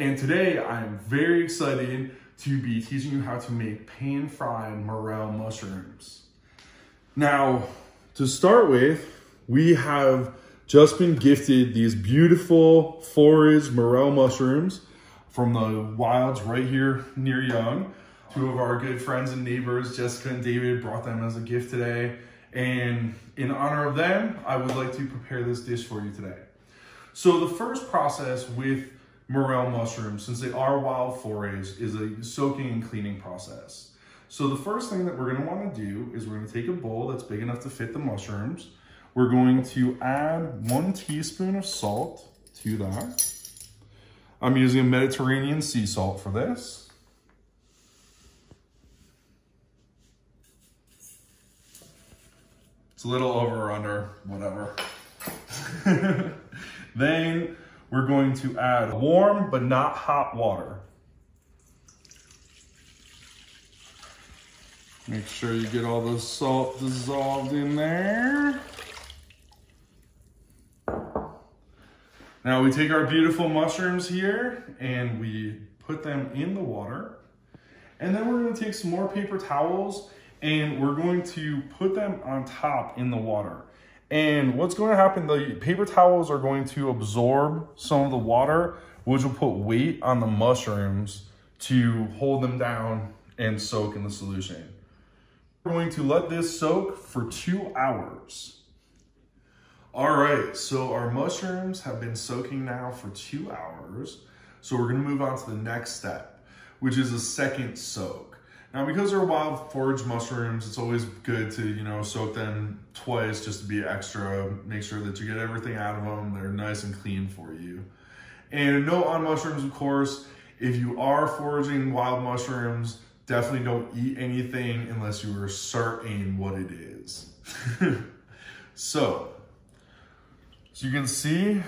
and today I'm very excited to be teaching you how to make pan-fried morel mushrooms. Now, to start with, we have just been gifted these beautiful foraged morel mushrooms from the wilds right here near Young. Two of our good friends and neighbors, Jessica and David, brought them as a gift today. And in honor of them, I would like to prepare this dish for you today. So the first process with morel mushrooms, since they are wild foraged, is a soaking and cleaning process. So the first thing that we're gonna wanna do is we're gonna take a bowl that's big enough to fit the mushrooms. We're going to add 1 teaspoon of salt to that. I'm using a Mediterranean sea salt for this. It's a little over or under, whatever. Then we're going to add warm but not hot water. Make sure you get all the salt dissolved in there. Now we take our beautiful mushrooms here and we put them in the water. And then we're gonna take some more paper towels and we're going to put them on top in the water. And what's going to happen, the paper towels are going to absorb some of the water, which will put weight on the mushrooms to hold them down and soak in the solution. We're going to let this soak for 2 hours. All right, so our mushrooms have been soaking now for 2 hours. So we're gonna move on to the next step, which is a second soak. Now, because they're wild foraged mushrooms, it's always good to, soak them twice just to be extra, make sure that you get everything out of them. They're nice and clean for you. And a note on mushrooms, of course, if you are foraging wild mushrooms, definitely don't eat anything unless you are certain what it is. So you can see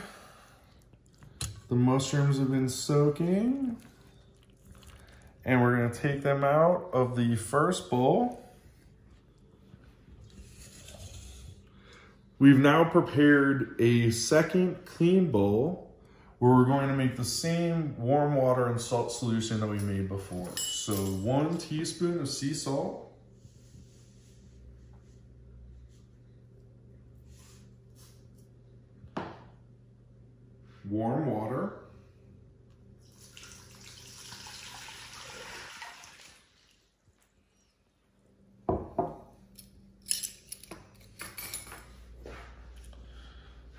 the mushrooms have been soaking. And we're gonna take them out of the first bowl. We've now prepared a second clean bowl where we're going to make the same warm water and salt solution that we made before. So 1 teaspoon of sea salt. Warm water.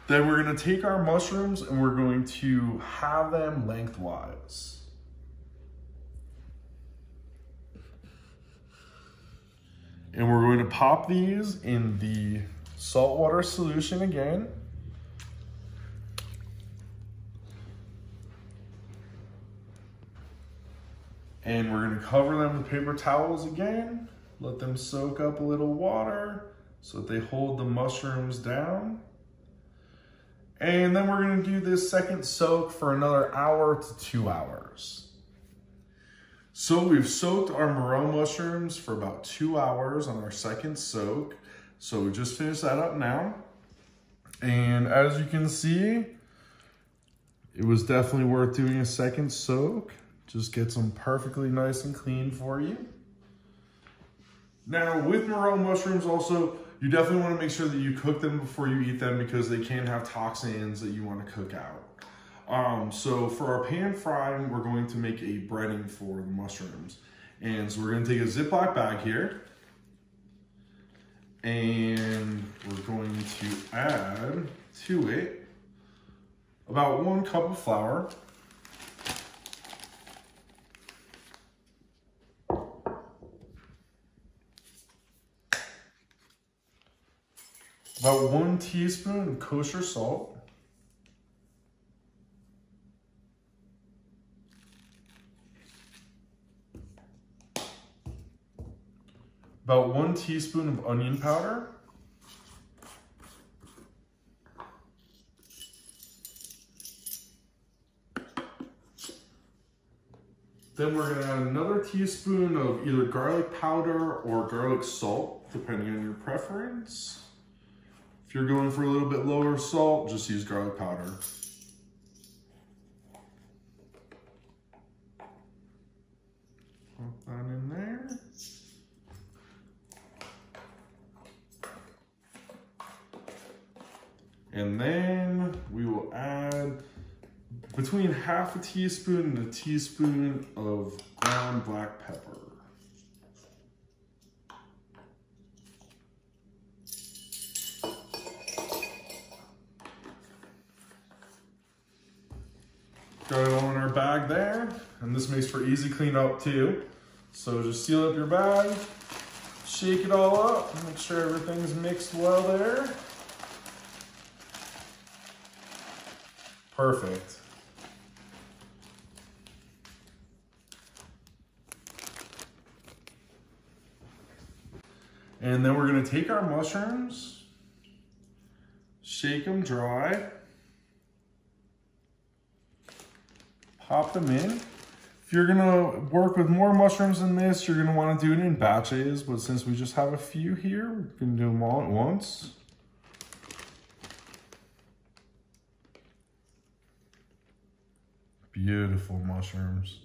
Then we're gonna take our mushrooms and we're going to have them lengthwise. And we're going to pop these in the saltwater solution again. And we're gonna cover them with paper towels again. Let them soak up a little water so that they hold the mushrooms down. And then we're gonna do this second soak for another hour to 2 hours. So we've soaked our morel mushrooms for about 2 hours on our second soak. So we just finished that up now. And as you can see, it was definitely worth doing a second soak. Just gets them perfectly nice and clean for you. Now with morel mushrooms also, you definitely want to make sure that you cook them before you eat them because they can have toxins that you want to cook out. So for our pan frying, we're going to make a breading for the mushrooms. And so we're going to take a Ziploc bag here. And we're going to add to it about 1 cup of flour. About 1 teaspoon of kosher salt. About 1 teaspoon of onion powder. Then we're gonna add another teaspoon of either garlic powder or garlic salt, depending on your preference. If you're going for a little bit lower salt, just use garlic powder. And then we will add between half a teaspoon and a teaspoon of ground black pepper. Got it all in our bag there, and this makes for easy cleanup too. So just seal up your bag, shake it all up, make sure everything's mixed well there. Perfect. And then we're gonna take our mushrooms, shake them dry, pop them in. If you're gonna work with more mushrooms than this, you're gonna wanna do it in batches, but since we just have a few here, we're gonna do them all at once. Beautiful mushrooms.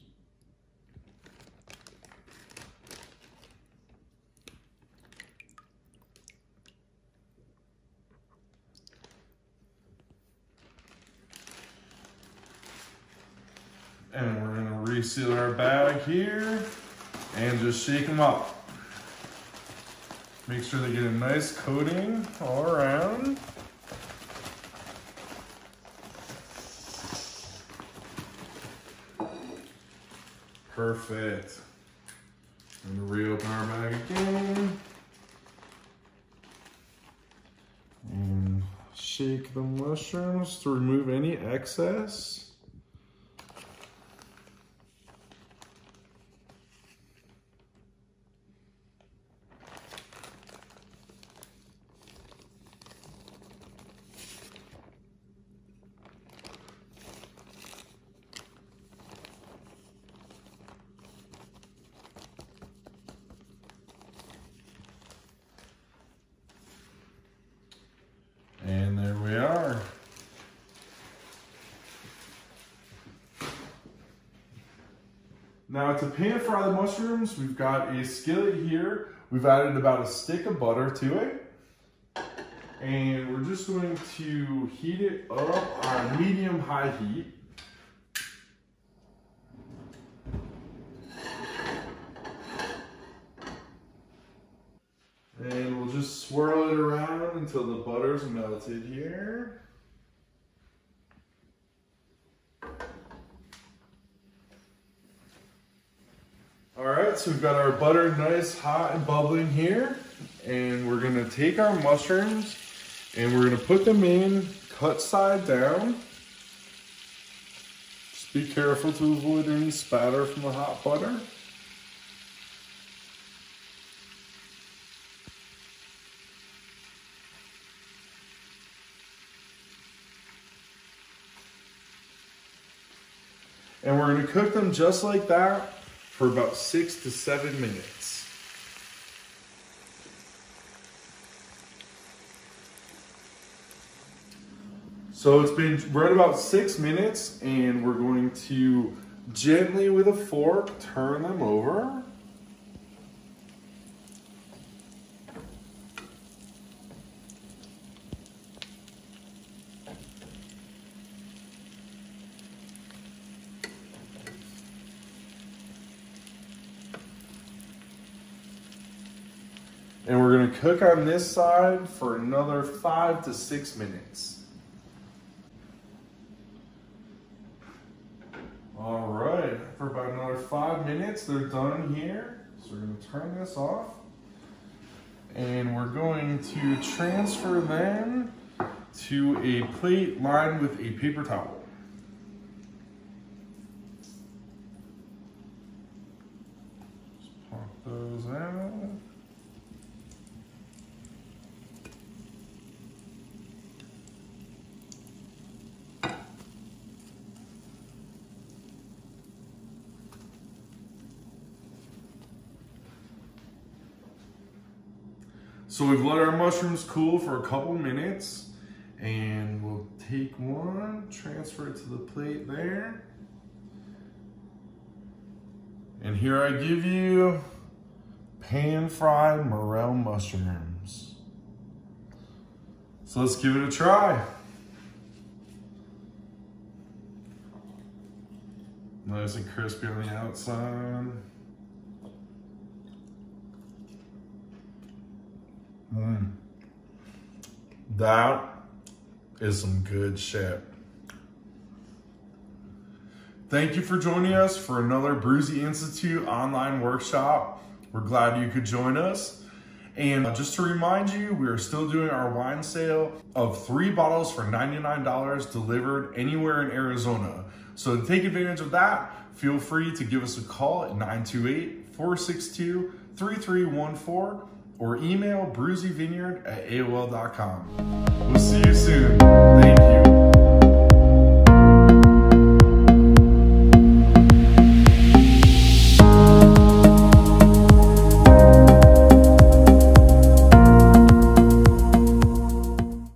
And we're gonna reseal our bag here and just shake them up. Make sure they get a nice coating all around. Perfect. I'm gonna reopen our bag again. And shake the mushrooms to remove any excess. And there we are. Now to pan fry the mushrooms, we've got a skillet here. We've added about a stick of butter to it. And we're just going to heat it up on medium-high heat. And we'll just swirl it around until the butter's melted here. All right, so we've got our butter nice, hot, and bubbling here. And we're gonna take our mushrooms and we're gonna put them in, cut side down. Just be careful to avoid any spatter from the hot butter. And we're gonna cook them just like that for about 6 to 7 minutes. So it's been right about 6 minutes, and we're going to gently with a fork turn them over. And we're gonna cook on this side for another 5 to 6 minutes. All right, for about another 5 minutes, they're done here. So we're gonna turn this off. And we're going to transfer them to a plate lined with a paper towel. Just pop those out. So we've let our mushrooms cool for a couple minutes, and we'll take one, transfer it to the plate there. And here I give you pan-fried morel mushrooms. So let's give it a try. Nice and crispy on the outside. That is some good shit. Thank you for joining us for another Bruzzi Institute online workshop. We're glad you could join us. And just to remind you, we are still doing our wine sale of 3 bottles for $99 delivered anywhere in Arizona. So to take advantage of that, feel free to give us a call at 928-462-3314 or email bruzzivineyard@aol.com. We'll see you soon. Thank you.